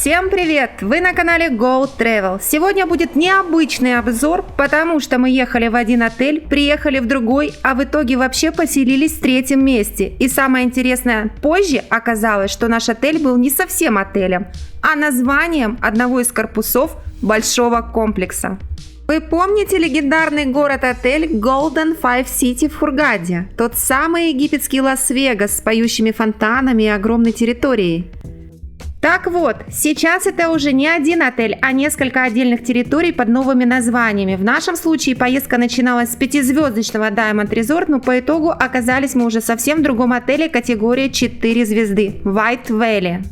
Всем привет! Вы на канале Go Travel. Сегодня будет необычный обзор, потому что мы ехали в один отель, приехали в другой, а в итоге вообще поселились в третьем месте. И самое интересное, позже оказалось, что наш отель был не совсем отелем, а названием одного из корпусов большого комплекса. Вы помните легендарный город-отель Golden Five City в Хургаде? Тот самый египетский Лас-Вегас с поющими фонтанами и огромной территорией. Так вот, сейчас это уже не один отель, а несколько отдельных территорий под новыми названиями. В нашем случае поездка начиналась с 5-звездочного Diamond Resort, но по итогу оказались мы уже совсем в другом отеле категории 4 звезды – White Valley.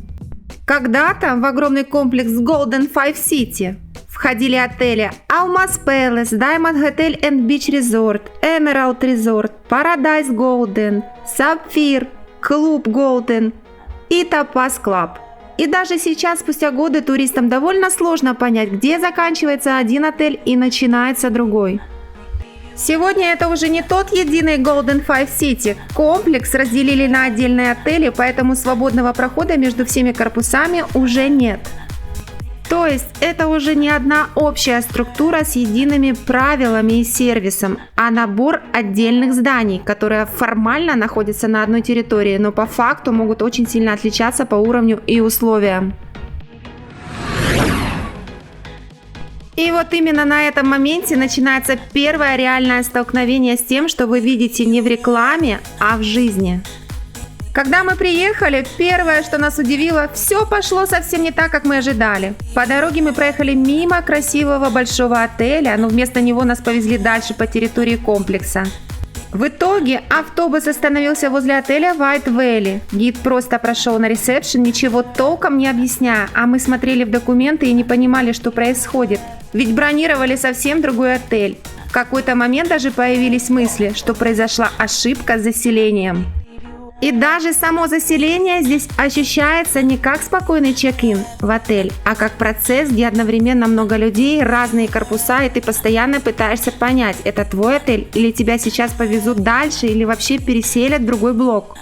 Когда-то в огромный комплекс Golden Five City входили отели Almas Palace, Diamond Hotel and Beach Resort, Emerald Resort, Paradise Golden, Sapphire, Club Golden и Topaz Club. И даже сейчас, спустя годы, туристам довольно сложно понять, где заканчивается один отель и начинается другой. Сегодня это уже не тот единый Golden Five City. Комплекс разделили на отдельные отели, поэтому свободного прохода между всеми корпусами уже нет. То есть это уже не одна общая структура с едиными правилами и сервисом, а набор отдельных зданий, которые формально находятся на одной территории, но по факту могут очень сильно отличаться по уровню и условиям. И вот именно на этом моменте начинается первое реальное столкновение с тем, что вы видите не в рекламе, а в жизни. Когда мы приехали, первое, что нас удивило, все пошло совсем не так, как мы ожидали. По дороге мы проехали мимо красивого большого отеля, но вместо него нас повезли дальше по территории комплекса. В итоге автобус остановился возле отеля White Valley. Гид просто прошел на ресепшн, ничего толком не объясняя, а мы смотрели в документы и не понимали, что происходит. Ведь бронировали совсем другой отель. В какой-то момент даже появились мысли, что произошла ошибка с заселением. И даже само заселение здесь ощущается не как спокойный чек-ин в отель, а как процесс, где одновременно много людей, разные корпуса, и ты постоянно пытаешься понять, это твой отель или тебя сейчас повезут дальше или вообще переселят в другой блок.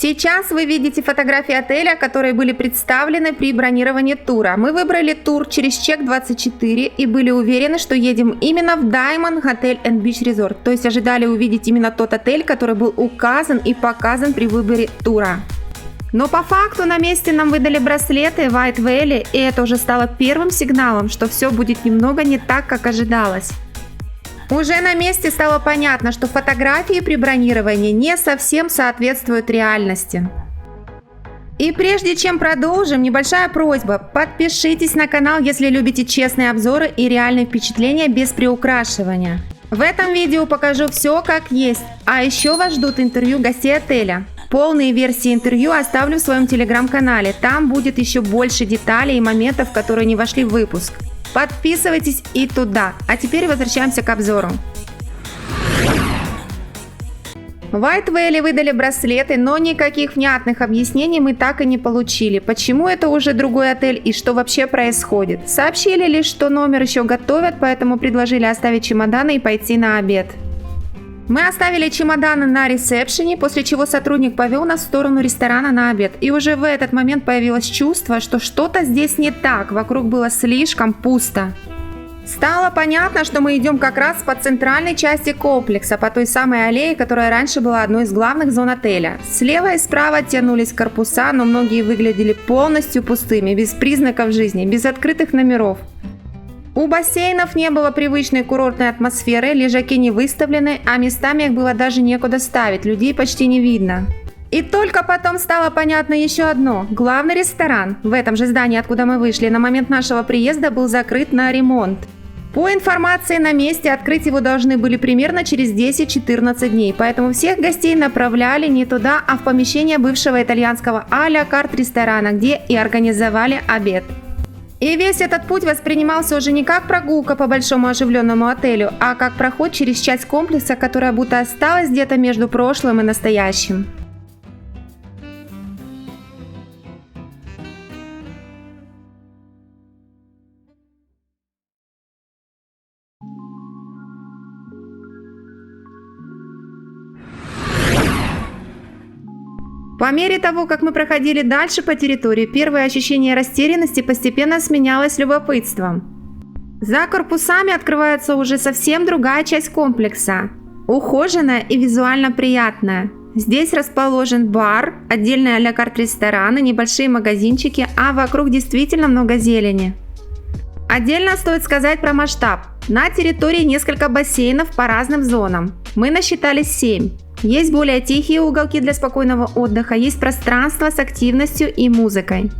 Сейчас вы видите фотографии отеля, которые были представлены при бронировании тура. Мы выбрали тур через Чек-24 и были уверены, что едем именно в Diamond Hotel and Beach Resort. То есть ожидали увидеть именно тот отель, который был указан и показан при выборе тура. Но по факту на месте нам выдали браслеты White Valley, и это уже стало первым сигналом, что все будет немного не так, как ожидалось. Уже на месте стало понятно, что фотографии при бронировании не совсем соответствуют реальности. И прежде чем продолжим, небольшая просьба. Подпишитесь на канал, если любите честные обзоры и реальные впечатления без приукрашивания. В этом видео покажу все как есть, а еще вас ждут интервью гостей отеля. Полные версии интервью оставлю в своем телеграм-канале, там будет еще больше деталей и моментов, которые не вошли в выпуск. Подписывайтесь и туда. А теперь возвращаемся к обзору. White Valley выдали браслеты, но никаких внятных объяснений мы так и не получили, почему это уже другой отель и что вообще происходит. Сообщили лишь, что номер еще готовят, поэтому предложили оставить чемоданы и пойти на обед. Мы оставили чемоданы на ресепшене, после чего сотрудник повел нас в сторону ресторана на обед. И уже в этот момент появилось чувство, что что-то здесь не так, вокруг было слишком пусто. Стало понятно, что мы идем как раз по центральной части комплекса, по той самой аллее, которая раньше была одной из главных зон отеля. Слева и справа тянулись корпуса, но многие выглядели полностью пустыми, без признаков жизни, без открытых номеров. У бассейнов не было привычной курортной атмосферы, лежаки не выставлены, а местами их было даже некуда ставить, людей почти не видно. И только потом стало понятно еще одно. Главный ресторан в этом же здании, откуда мы вышли, на момент нашего приезда был закрыт на ремонт. По информации на месте, открыть его должны были примерно через 10-14 дней, поэтому всех гостей направляли не туда, а в помещение бывшего итальянского а-ля карт ресторана, где и организовали обед. И весь этот путь воспринимался уже не как прогулка по большому оживленному отелю, а как проход через часть комплекса, которая будто осталась где-то между прошлым и настоящим. По мере того, как мы проходили дальше по территории, первое ощущение растерянности постепенно сменялось любопытством. За корпусами открывается уже совсем другая часть комплекса. Ухоженная и визуально приятная. Здесь расположен бар, отдельный а-ля карт рестораны, небольшие магазинчики, а вокруг действительно много зелени. Отдельно стоит сказать про масштаб. На территории несколько бассейнов по разным зонам. Мы насчитали 7. Есть более тихие уголки для спокойного отдыха, есть пространство с активностью и музыкой.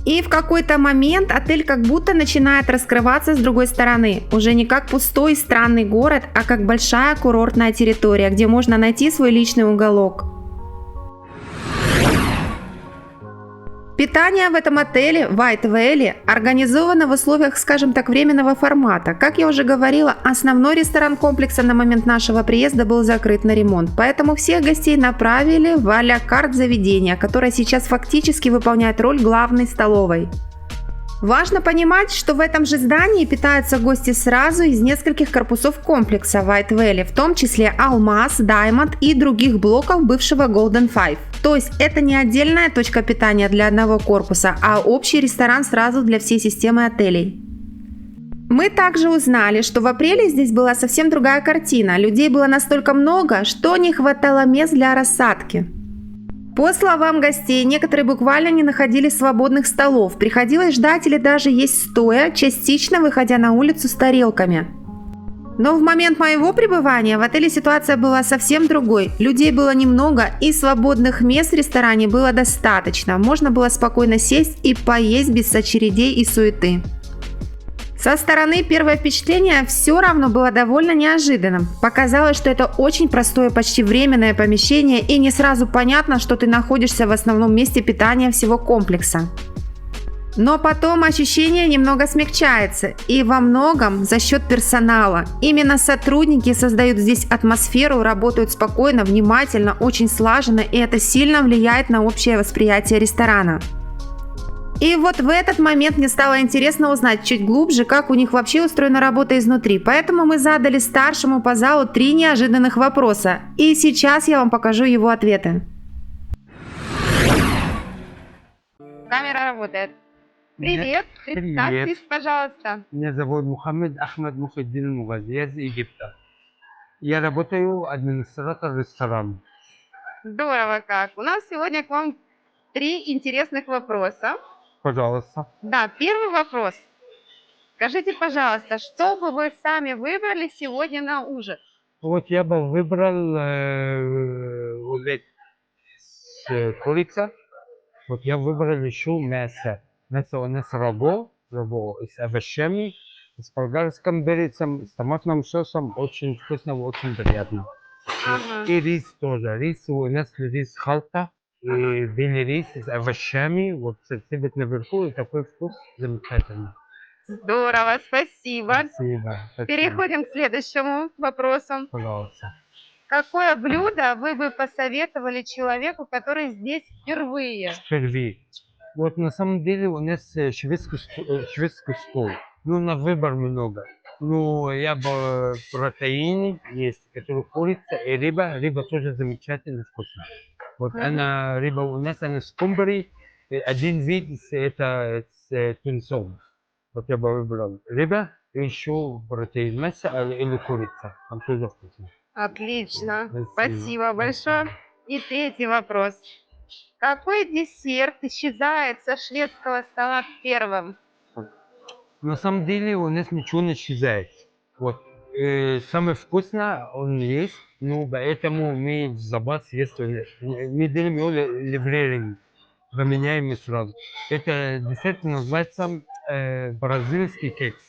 И в какой-то момент отель как будто начинает раскрываться с другой стороны. Уже не как пустой и странный город, а как большая курортная территория, где можно найти свой личный уголок. Питание в этом отеле White Valley организовано в условиях, скажем так, временного формата. Как я уже говорила, основной ресторан комплекса на момент нашего приезда был закрыт на ремонт, поэтому всех гостей направили в а-ля карт заведение, которое сейчас фактически выполняет роль главной столовой. Важно понимать, что в этом же здании питаются гости сразу из нескольких корпусов комплекса White Valley, в том числе Алмаз, Diamond и других блоков бывшего Golden Five. То есть это не отдельная точка питания для одного корпуса, а общий ресторан сразу для всей системы отелей. Мы также узнали, что в апреле здесь была совсем другая картина. Людей было настолько много, что не хватало мест для рассадки. По словам гостей, некоторые буквально не находили свободных столов, приходилось ждать или даже есть стоя, частично выходя на улицу с тарелками. Но в момент моего пребывания в отеле ситуация была совсем другой. Людей было немного и свободных мест в ресторане было достаточно. Можно было спокойно сесть и поесть без очередей и суеты. Со стороны первое впечатление все равно было довольно неожиданным. Показалось, что это очень простое, почти временное помещение и не сразу понятно, что ты находишься в основном месте питания всего комплекса. Но потом ощущение немного смягчается, и во многом за счет персонала. Именно сотрудники создают здесь атмосферу, работают спокойно, внимательно, очень слаженно, и это сильно влияет на общее восприятие ресторана. И вот в этот момент мне стало интересно узнать чуть глубже, как у них вообще устроена работа изнутри. Поэтому мы задали старшему по залу 3 неожиданных вопроса. И сейчас я вам покажу его ответы. Камера работает. Привет, представьтесь, пожалуйста. Меня зовут Мухаммед Ахмед Мухиддин Мугази, я из Египта. Я работаю администратором ресторана. Здорово как. У нас сегодня к вам 3 интересных вопроса. Пожалуйста. Да, первый вопрос. Скажите, пожалуйста, что бы вы сами выбрали сегодня на ужин? Вот я бы выбрал омлет с курицей. Вот я выбрал еще мясо. Мясо у нас рагу с овощами, с болгарским перцем, с томатным соусом. Очень вкусно, очень приятно. Ага. И рис тоже. Рис у нас рис халта. И белый рис с овощами, вот цвет наверху, и такой вкус замечательный. Здорово, спасибо. Спасибо. Переходим к следующему вопросу. Пожалуйста. Какое блюдо вы бы посоветовали человеку, который здесь впервые? Впервые. Вот на самом деле у нас шведский стол. Ну, на выбор много. Ну, я бы протеины есть, которые курица и рыба. Рыба тоже замечательно вкусная. Вот она, рыба у нас, она скумбрий, один вид это с тунцом. Вот я бы выбрал рыба, и еще протеин, мясо или курица. Там тоже вкусно. Отлично, спасибо большое. И третий вопрос. Какой десерт исчезает со шведского стола первым? На самом деле у нас ничего не исчезает. Вот. Самое вкусное он есть, но поэтому мы в запас есть. Мы делаем его левреринг, заменяем сразу. Это десерт называется бразильский кекс.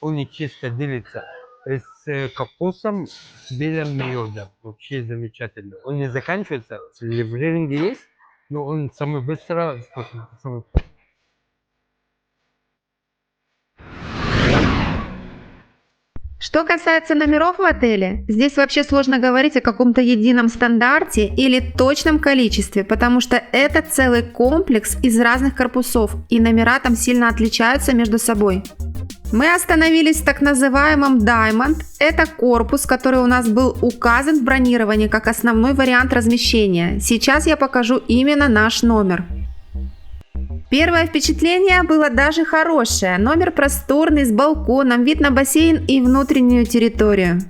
Он чисто делится с кокосом, с белым медом. Вообще замечательно. Он не заканчивается, в левреринге есть, но он самый быстрый, самый вкусный. Что касается номеров в отеле, здесь вообще сложно говорить о каком-то едином стандарте или точном количестве, потому что это целый комплекс из разных корпусов, и номера там сильно отличаются между собой. Мы остановились в так называемом Diamond. Это корпус, который у нас был указан в бронировании как основной вариант размещения. Сейчас я покажу именно наш номер. Первое впечатление было даже хорошее. Номер просторный, с балконом, вид на бассейн и внутреннюю территорию.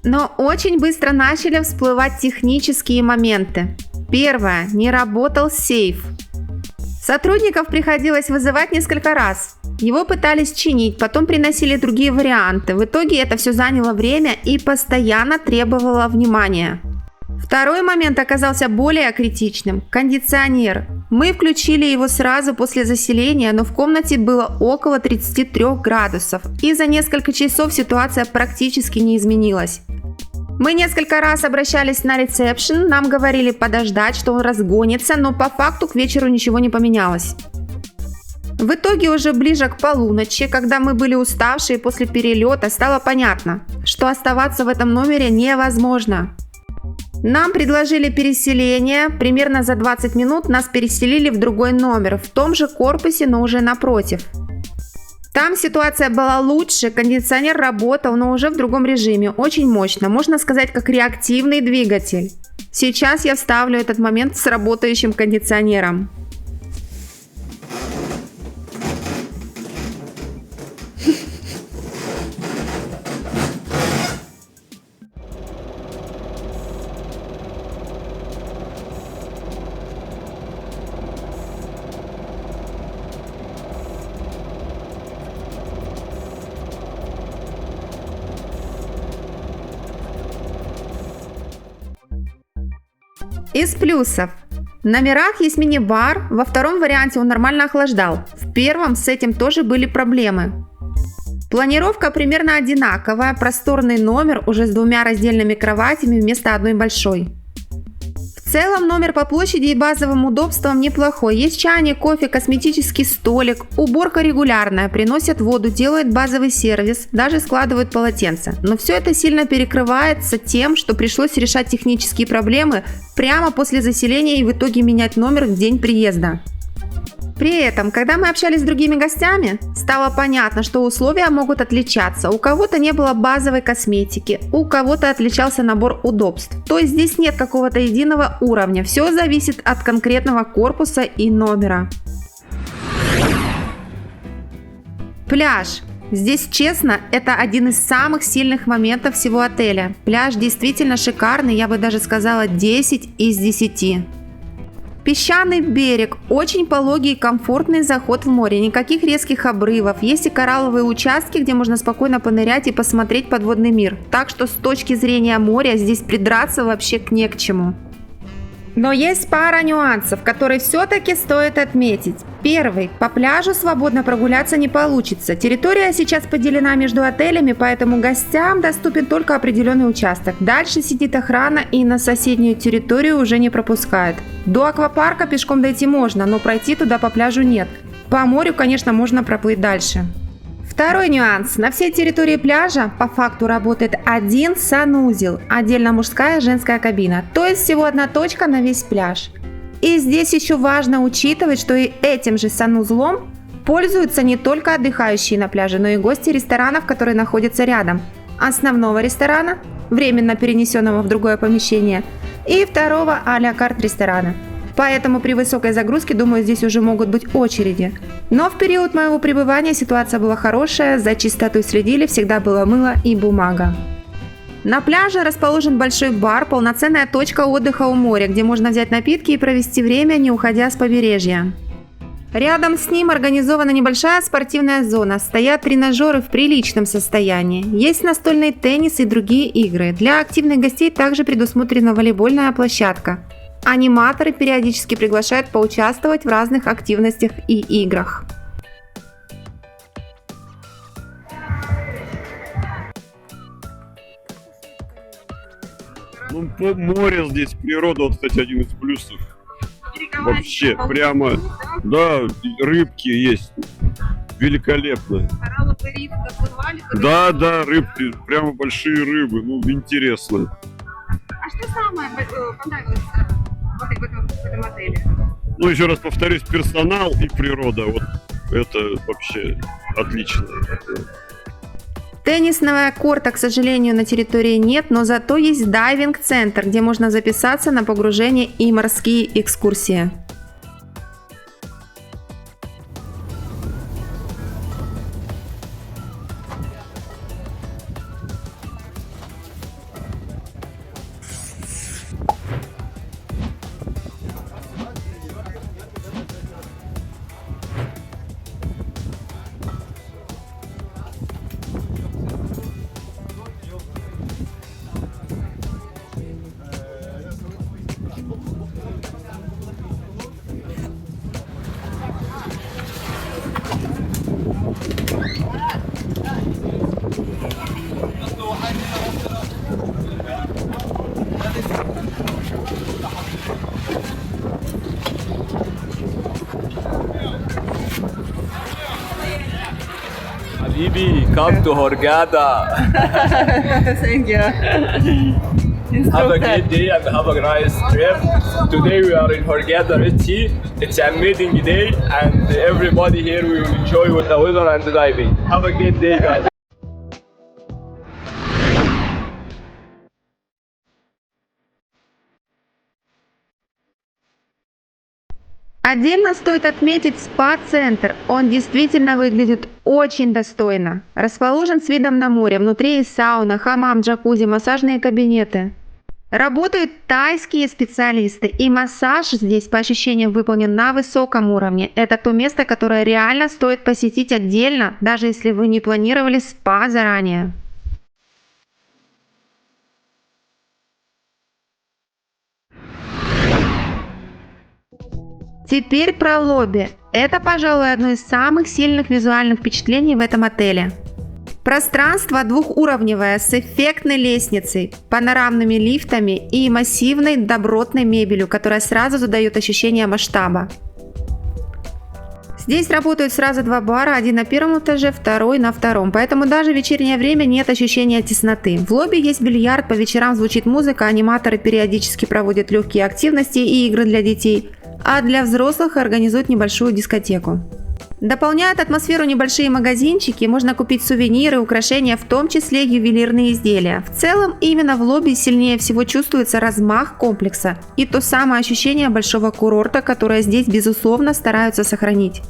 Но очень быстро начали всплывать технические моменты. Первое. Не работал сейф. Сотрудников приходилось вызывать несколько раз. Его пытались чинить, потом приносили другие варианты. В итоге это все заняло время и постоянно требовало внимания. Второй момент оказался более критичным. Кондиционер. Мы включили его сразу после заселения, но в комнате было около 33 градусов. И за несколько часов ситуация практически не изменилась. Мы несколько раз обращались на ресепшн, нам говорили подождать, что он разгонится, но по факту к вечеру ничего не поменялось. В итоге уже ближе к полуночи, когда мы были уставшие после перелета, стало понятно, что оставаться в этом номере невозможно. Нам предложили переселение, примерно за 20 минут нас переселили в другой номер, в том же корпусе, но уже напротив. Там ситуация была лучше, кондиционер работал, но уже в другом режиме, очень мощно, можно сказать, как реактивный двигатель. Сейчас я вставлю этот момент с работающим кондиционером. Из плюсов. В номерах есть мини-бар, во втором варианте он нормально охлаждал, в первом с этим тоже были проблемы. Планировка примерно одинаковая, просторный номер уже с двумя раздельными кроватями вместо одной большой. В целом номер по площади и базовым удобствам неплохой, есть чайник, кофе, косметический столик, уборка регулярная, приносят воду, делают базовый сервис, даже складывают полотенца. Но все это сильно перекрывается тем, что пришлось решать технические проблемы прямо после заселения и в итоге менять номер в день приезда. При этом, когда мы общались с другими гостями, стало понятно, что условия могут отличаться. У кого-то не было базовой косметики, у кого-то отличался набор удобств. То есть здесь нет какого-то единого уровня, все зависит от конкретного корпуса и номера. Пляж. Здесь, честно, это один из самых сильных моментов всего отеля. Пляж действительно шикарный, я бы даже сказала 10 из 10. Песчаный берег, очень пологий и комфортный заход в море, никаких резких обрывов, есть и коралловые участки, где можно спокойно понырять и посмотреть подводный мир. Так что с точки зрения моря здесь придраться вообще не к чему. Но есть пара нюансов, которые все-таки стоит отметить. Первый. По пляжу свободно прогуляться не получится. Территория сейчас поделена между отелями, поэтому гостям доступен только определенный участок. Дальше сидит охрана и на соседнюю территорию уже не пропускает. До аквапарка пешком дойти можно, но пройти туда по пляжу нет. По морю, конечно, можно проплыть дальше. Второй нюанс. На всей территории пляжа по факту работает один санузел, отдельно мужская и женская кабина, то есть всего одна точка на весь пляж. И здесь еще важно учитывать, что и этим же санузлом пользуются не только отдыхающие на пляже, но и гости ресторанов, которые находятся рядом. Основного ресторана, временно перенесенного в другое помещение, и второго а-ля карт ресторана. Поэтому при высокой загрузке, думаю, здесь уже могут быть очереди. Но в период моего пребывания ситуация была хорошая, за чистотой следили, всегда было мыло и бумага. На пляже расположен большой бар, полноценная точка отдыха у моря, где можно взять напитки и провести время, не уходя с побережья. Рядом с ним организована небольшая спортивная зона, стоят тренажеры в приличном состоянии, есть настольный теннис и другие игры. Для активных гостей также предусмотрена волейбольная площадка. Аниматоры периодически приглашают поучаствовать в разных активностях и играх. Ну, море здесь, природа, вот, кстати, один из плюсов. Вообще, прямо, да, рыбки есть, великолепно. Коралловые рифы доплывали? Да, рыбки, прямо большие рыбы, ну, интересно. А что самое понравилось в этом отеле? Ну, еще раз повторюсь, персонал и природа, вот это вообще отлично. Теннисного корта, к сожалению, на территории нет, но зато есть дайвинг-центр, где можно записаться на погружение и морские экскурсии. Habibi, come to Hurghada. Thank you. Have a great day and have a nice trip. Today we are in Hurghada Red Sea. It's an amazing day and everybody here will enjoy with the weather and the diving. Have a great day, guys. Отдельно стоит отметить спа-центр. Он действительно выглядит очень достойно. Расположен с видом на море. Внутри есть сауна, хамам, джакузи, массажные кабинеты. Работают тайские специалисты, и массаж здесь по ощущениям выполнен на высоком уровне. Это то место, которое реально стоит посетить отдельно, даже если вы не планировали спа заранее. Теперь про лобби. Это, пожалуй, одно из самых сильных визуальных впечатлений в этом отеле. Пространство двухуровневое с эффектной лестницей, панорамными лифтами и массивной добротной мебелью, которая сразу задает ощущение масштаба. Здесь работают сразу два бара, один на первом этаже, второй на втором, поэтому даже в вечернее время нет ощущения тесноты. В лобби есть бильярд, по вечерам звучит музыка, аниматоры периодически проводят легкие активности и игры для детей, а для взрослых организуют небольшую дискотеку. Дополняют атмосферу небольшие магазинчики, можно купить сувениры, украшения, в том числе ювелирные изделия. В целом, именно в лобби сильнее всего чувствуется размах комплекса и то самое ощущение большого курорта, которое здесь, безусловно, стараются сохранить.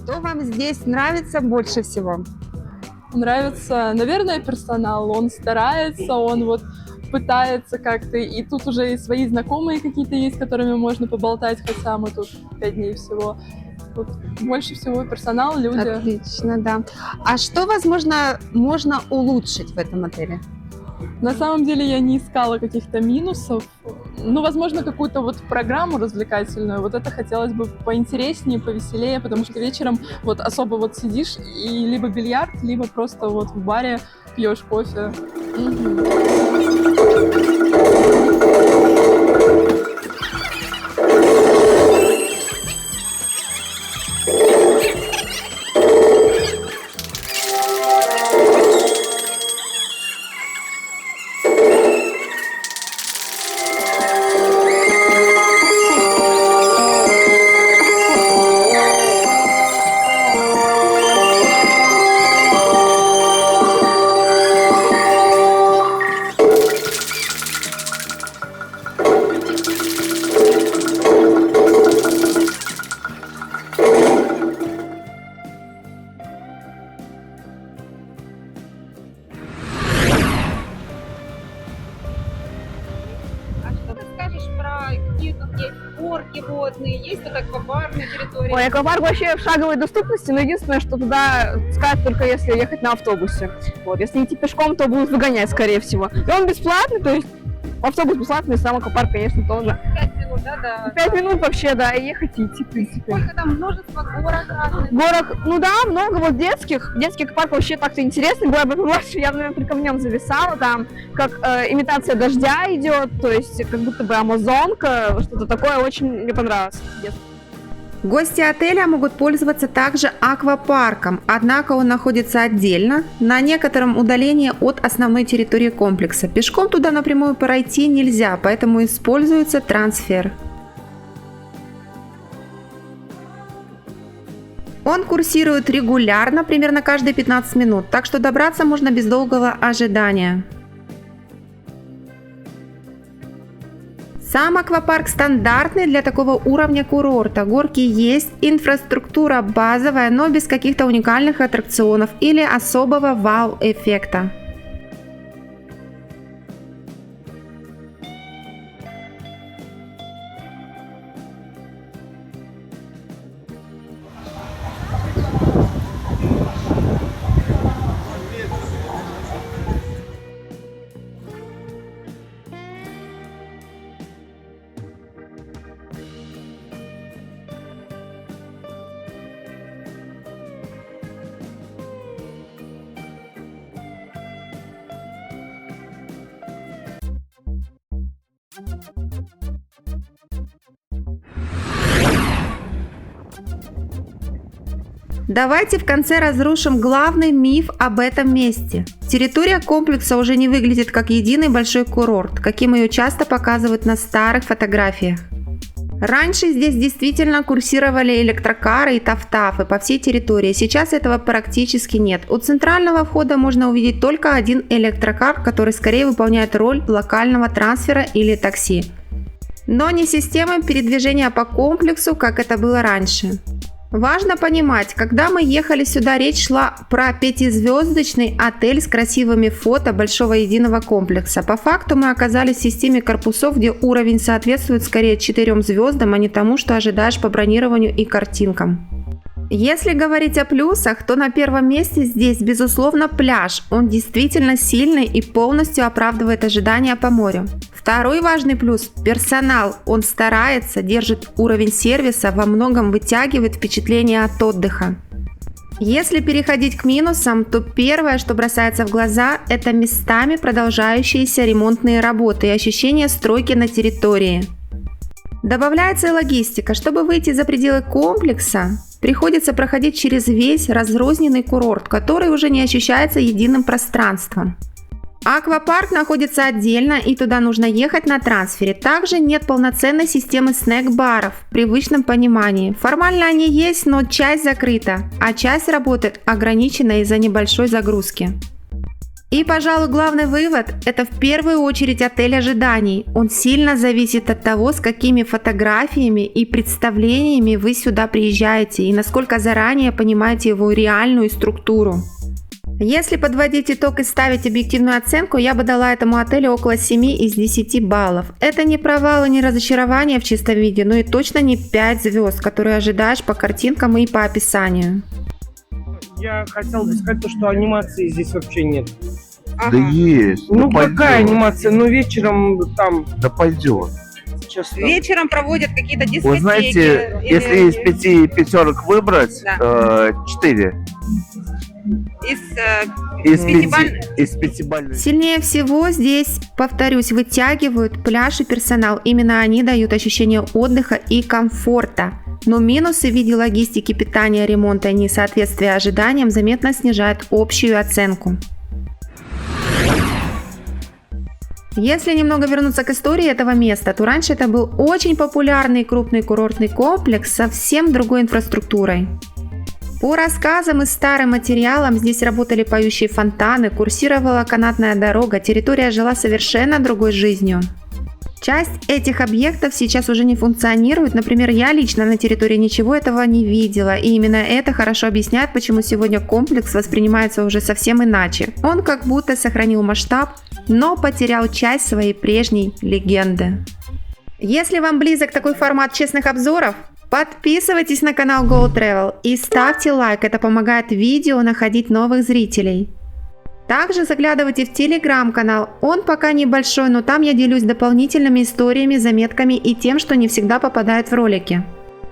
Что вам здесь нравится больше всего? Нравится, наверное, персонал. Он старается, он вот пытается как-то. И тут уже и свои знакомые какие-то есть, с которыми можно поболтать, хотя мы тут 5 дней всего. Вот больше всего персонал, люди. Отлично, да. А что, возможно, можно улучшить в этом отеле? На самом деле я не искала каких-то минусов. Ну, возможно, какую-то вот программу развлекательную. Вот это хотелось бы поинтереснее, повеселее, потому что вечером вот особо вот сидишь и либо бильярд, либо просто вот в баре пьешь кофе. Какие тут есть горки водные, есть тут аквапарк на территории? Ой, аквапарк вообще в шаговой доступности, но единственное, что туда пускают только если ехать на автобусе. Вот, если идти пешком, то будут выгонять, скорее всего. И он бесплатный, то есть автобус бесплатный, сам аквапарк, конечно, тоже. 5 минут Да-да. 5 минут вообще, да, и ехать и идти, в принципе. Сколько там множество горок разных. Горок, ну да, много вот детских. Детский парк вообще так-то интересный. Была бы младше, я, наверное, только в нем зависала. Там как имитация дождя идет, то есть как будто бы амазонка, что-то такое. Очень мне понравилось. Гости отеля могут пользоваться также аквапарком, однако он находится отдельно, на некотором удалении от основной территории комплекса. Пешком туда напрямую пройти нельзя, поэтому используется трансфер. Он курсирует регулярно, примерно каждые 15 минут, так что добраться можно без долгого ожидания. Сам аквапарк стандартный для такого уровня курорта. Горки есть, инфраструктура базовая, но без каких-то уникальных аттракционов или особого вау-эффекта. Давайте в конце разрушим главный миф об этом месте. Территория комплекса уже не выглядит как единый большой курорт, каким ее часто показывают на старых фотографиях. Раньше здесь действительно курсировали электрокары и тафтафы по всей территории, сейчас этого практически нет. У центрального входа можно увидеть только один электрокар, который скорее выполняет роль локального трансфера или такси. Но не система передвижения по комплексу, как это было раньше. Важно понимать, когда мы ехали сюда, речь шла про 5-звездочный отель с красивыми фото большого единого комплекса. По факту мы оказались в системе корпусов, где уровень соответствует скорее 4 звездам, а не тому, что ожидаешь по бронированию и картинкам. Если говорить о плюсах, то на первом месте здесь, безусловно, пляж. Он действительно сильный и полностью оправдывает ожидания по морю. Второй важный плюс – персонал. Он старается, держит уровень сервиса, во многом вытягивает впечатление от отдыха. Если переходить к минусам, то первое, что бросается в глаза – это местами продолжающиеся ремонтные работы и ощущение стройки на территории. Добавляется и логистика. Чтобы выйти за пределы комплекса, приходится проходить через весь разрозненный курорт, который уже не ощущается единым пространством. Аквапарк находится отдельно, и туда нужно ехать на трансфере. Также нет полноценной системы снэк-баров в привычном понимании. Формально они есть, но часть закрыта, а часть работает ограниченно из-за небольшой загрузки. И, пожалуй, главный вывод – это в первую очередь отель ожиданий. Он сильно зависит от того, с какими фотографиями и представлениями вы сюда приезжаете и насколько заранее понимаете его реальную структуру. Если подводить итог и ставить объективную оценку, я бы дала этому отелю около 7 из 10 баллов. Это не провал и не разочарование в чистом виде, но и точно не 5 звезд, которые ожидаешь по картинкам и по описанию. Я хотел бы сказать, что анимации здесь вообще нет. Да есть. Ну да какая пойдет. анимация? Ну вечером там Да пойдет. сейчас. Вечером проводят какие-то дискотеки. Вы знаете, если из 5 пятерок выбрать, 4. Из пятибалльной. Сильнее всего здесь, повторюсь, вытягивают пляж и персонал. Именно они дают ощущение отдыха и комфорта. Но минусы в виде логистики, питания, ремонта и несоответствия ожиданиям заметно снижают общую оценку. Если немного вернуться к истории этого места, то раньше это был очень популярный крупный курортный комплекс с совсем другой инфраструктурой. По рассказам и старым материалам здесь работали поющие фонтаны, курсировала канатная дорога, территория жила совершенно другой жизнью. Часть этих объектов сейчас уже не функционирует, например, я лично на территории ничего этого не видела, и именно это хорошо объясняет, почему сегодня комплекс воспринимается уже совсем иначе. Он как будто сохранил масштаб, но потерял часть своей прежней легенды. Если вам близок такой формат честных обзоров, подписывайтесь на канал Go Travel и ставьте лайк, это помогает видео находить новых зрителей. Также заглядывайте в телеграм-канал. Он пока небольшой, но там я делюсь дополнительными историями, заметками и тем, что не всегда попадает в ролики.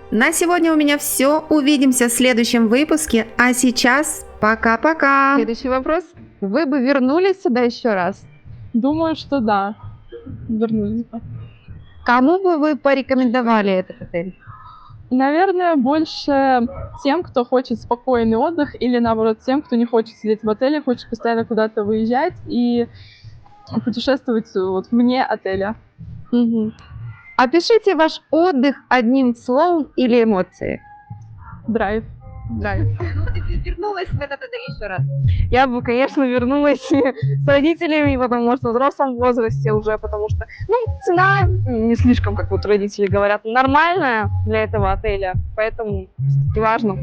На сегодня у меня все. Увидимся в следующем выпуске. А сейчас пока-пока. Следующий вопрос. Вы бы вернулись сюда еще раз? Думаю, что да. Вернулись бы. Кому бы вы порекомендовали этот отель? Наверное, больше тем, кто хочет спокойный отдых, или наоборот, тем, кто не хочет сидеть в отеле, хочет постоянно куда-то выезжать и путешествовать вот вне отеля. Мгм. Опишите ваш отдых одним словом или эмоцией. Драйв. Драйв. Вернулась в этот отель еще раз? Я бы, конечно, вернулась с родителями, потому что в взрослом возрасте уже, потому что, ну, цена не слишком, как вот родители говорят, нормальная для этого отеля, поэтому не важно.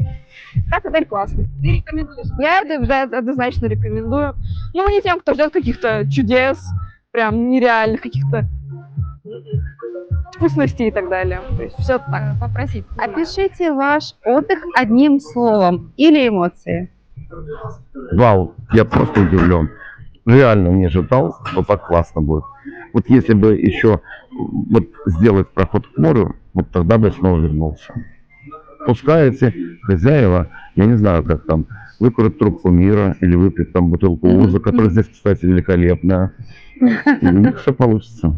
Так, отель классный. Ты рекомендуешь? Я это однозначно рекомендую. Ну, не тем, кто ждет каких-то чудес, прям нереальных каких-то вкусностей и так далее. То есть все так. Попросить. Опишите ваш отдых одним словом или эмоции. Вау, я просто удивлен. Реально не ожидал, что так классно будет. Вот если бы еще вот сделать проход к морю, вот тогда бы я снова вернулся. Пускай эти хозяева, я не знаю, как там, выкурят трубку мира или выпьют там бутылку уза, которая здесь, кстати, великолепная. И все получится.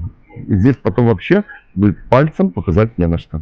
И здесь потом вообще будет пальцем показать не на что.